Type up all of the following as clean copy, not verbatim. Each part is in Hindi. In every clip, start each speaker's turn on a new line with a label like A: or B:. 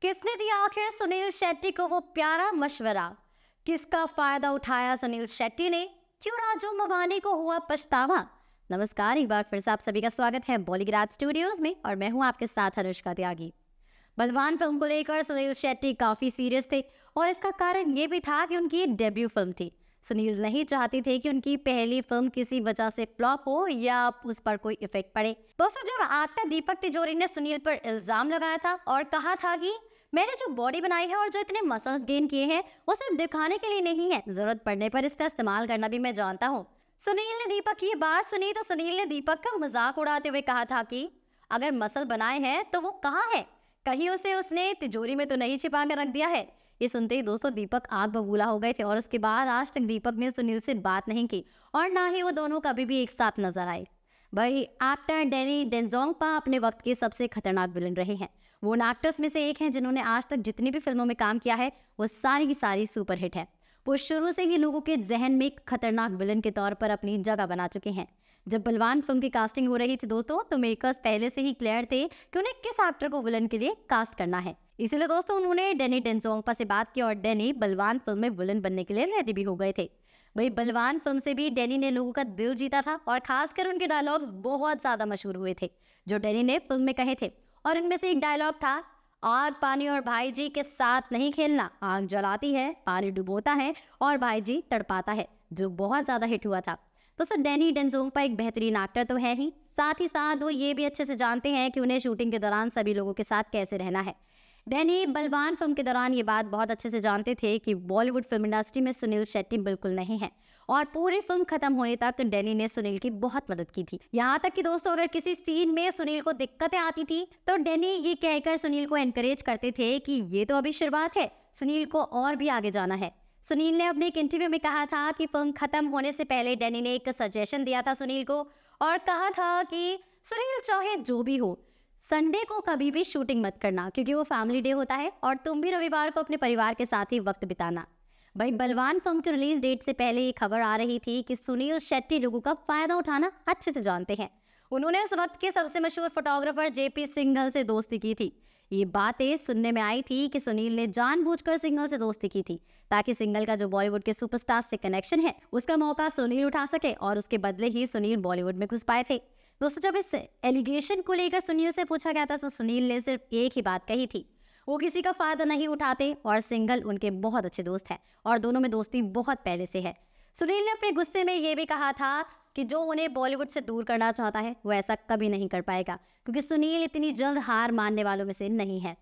A: किसने दिया आखिर सुनील शेट्टी को वो प्यारा मशवरा? किसका फायदा उठाया सुनील शेट्टी ने? क्यों राजू मवानी को हुआ पछतावा? नमस्कार, एक बार फिर से आप सभी का स्वागत है बॉलीग्राज स्टूडियोज में और मैं हूं आपके साथ अनुष्का त्यागी। बलवान फिल्म को लेकर सुनील शेट्टी काफी सीरियस थे और इसका कारण ये भी था कि उनकी डेब्यू फिल्म थी। सुनील नहीं चाहते थे कि उनकी पहली फिल्म किसी वजह से फ्लॉप हो या उस पर कोई इफेक्ट पड़े। दोस्तों, जब एक्टर दीपक तिजोरी ने सुनील पर इल्जाम लगाया था और कहा था कि मैंने जो बॉडी बनाई है और जो इतने मसल्स गेन किए हैं वो सिर्फ दिखाने के लिए नहीं है, जरूरत पड़ने पर इसका इस्तेमाल करना भी मैं जानता हूँ। सुनील ने दीपक की ये बात सुनी तो सुनील ने दीपक का मजाक उड़ाते हुए कहा था कि अगर मसल बनाए हैं तो वो कहाँ है, कहीं उसे उसने तिजोरी में तो नहीं छिपा कर रख दिया है। ये सुनते ही दोस्तों दीपक आग बबूला हो गए थे और उसके बाद आज तक दीपक ने सुनील से बात नहीं की और ना ही वो दोनों कभी भी एक साथ नजर आए। भाई एक्टर डैनी डेंजोंगपा अपने वक्त के सबसे खतरनाक विलन रहे हैं। वो उन एक्टर्स में से एक हैं जिन्होंने आज तक जितनी भी फिल्मों में काम किया है वो सारी की सारी सुपरहिट है। वो शुरू से ही लोगों के जहन में एक खतरनाक विलन के तौर पर अपनी जगह बना चुके हैं। जब बलवान फिल्म की कास्टिंग हो रही थी दोस्तों, तो मेकर्स पहले से ही क्लियर थे कि उन्हें किस एक्टर को विलन के लिए कास्ट करना है। इसीलिए दोस्तों उन्होंने डैनी डेंजोंगपा से बात की और डैनी बलवान फिल्म में विलन बनने के लिए रेडी भी हो गए थे। वही बलवान फिल्म से भी डैनी ने लोगों का दिल जीता था और खासकर उनके डायलॉग्स बहुत ज्यादा मशहूर हुए थे जो डैनी ने फिल्म में कहे थे। और इनमें से एक डायलॉग था, आग पानी और भाई जी के साथ नहीं खेलना, आग जलाती है, पानी डुबोता है और भाई जी तड़पाता है, जो बहुत ज्यादा हिट हुआ था। तो सर डैनी डेंजोंगपा एक बेहतरीन एक्टर तो है ही साथ वो ये भी अच्छे से जानते हैं कि उन्हें शूटिंग के दौरान सभी लोगों के साथ कैसे रहना है। डैनी बलवान फिल्म के दौरान ये बात बहुत अच्छे से जानते थे कि बॉलीवुड फिल्म इंडस्ट्री में सुनील शेट्टी बिल्कुल नहीं है और पूरी फिल्म खत्म होने तक डैनी ने सुनील की बहुत मदद की थी। यहाँ तक कि दोस्तों अगर किसी सीन में सुनील को दिक्कतें आती थी तो डैनी ये कहकर सुनील को एनकरेज करते थे कि ये तो अभी शुरुआत है, सुनील को और भी आगे जाना है। सुनील ने अपने एक इंटरव्यू में कहा था कि फिल्म खत्म होने से पहले डैनी ने एक सजेशन दिया था सुनील को और कहा था कि सुनील चाहे जो भी हो, संडे को कभी भी शूटिंग मत करना क्योंकि वो फैमिली डे होता है और तुम भी रविवार को अपने परिवार के साथ ही वक्त बिताना। भाई बलवान फिल्म की रिलीज डेट से पहले ये खबर आ रही थी कि सुनील शेट्टी लोगों का फायदा उठाना अच्छे से जानते हैं। उन्होंने उस वक्त के सबसे मशहूर फोटोग्राफर जेपी सिंघल से दोस्ती की थी। ये बातें सुनने में आई थी कि सुनील ने जानबूझकर सिंघल से दोस्ती की थी ताकि सिंघल का जो बॉलीवुड के सुपरस्टार से कनेक्शन है उसका मौका सुनील उठा सके और उसके बदले ही सुनील बॉलीवुड में घुस पाए थे। दोस्तों जब इस एलिगेशन को लेकर सुनील से पूछा गया था तो सुनील ने सिर्फ एक ही बात कही थी, वो किसी का फायदा नहीं उठाते और सिंघल उनके बहुत अच्छे दोस्त हैं और दोनों में दोस्ती बहुत पहले से है। सुनील ने अपने गुस्से में ये भी कहा था कि जो उन्हें बॉलीवुड से दूर करना चाहता है वो ऐसा कभी नहीं कर पाएगा क्योंकि सुनील इतनी जल्द हार मानने वालों में से नहीं है।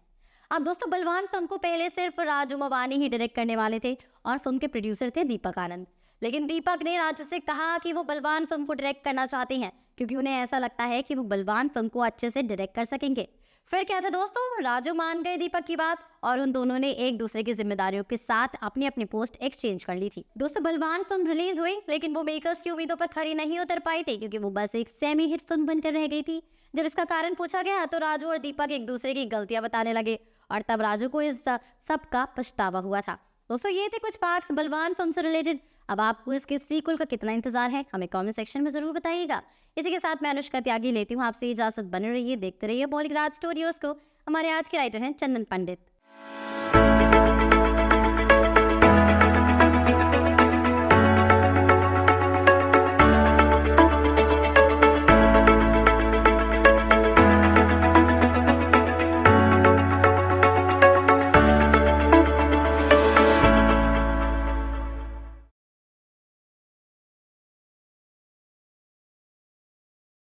A: अब दोस्तों बलवान फिल्म को पहले सिर्फ राजू मवानी ही डायरेक्ट करने वाले थे और फिल्म के प्रोड्यूसर थे दीपक आनंद, लेकिन दीपक ने राजू से कहा कि वो बलवान फिल्म को डायरेक्ट करना चाहते हैं क्योंकि उन्हें ऐसा लगता है कि वो बलवान फिल्म को अच्छे से डायरेक्ट कर सकेंगे। फिर क्या था दोस्तों, राजू मान गए दीपक की बात और उन दोनों ने एक दूसरे की जिम्मेदारियों के साथ अपनी अपनी पोस्ट एक्सचेंज कर ली थी। दोस्तों बलवान फिल्म रिलीज हुई लेकिन वो मेकर्स की उम्मीदों पर खरी नहीं उतर पाई थी क्योंकि वो बस एक सेमी हिट फिल्म बनकर रह गई थी। जब इसका कारण पूछा गया तो राजू और दीपक एक दूसरे की गलतियां बताने लगे और तब राजू को इस सब का पछतावा हुआ था। दोस्तों ये थे कुछ फैक्ट्स बलवान फिल्म से रिलेटेड। अब आपको इसके सीक्वल का कितना इंतजार है हमें कमेंट सेक्शन में जरूर बताइएगा। इसी के साथ मैं अनुष्का त्यागी लेती हूँ आपसे इजाजत। बने रहिए, देखते रहिए बॉलीग्राज स्टूडियोज को। हमारे आज के राइटर हैं चंदन पंडित।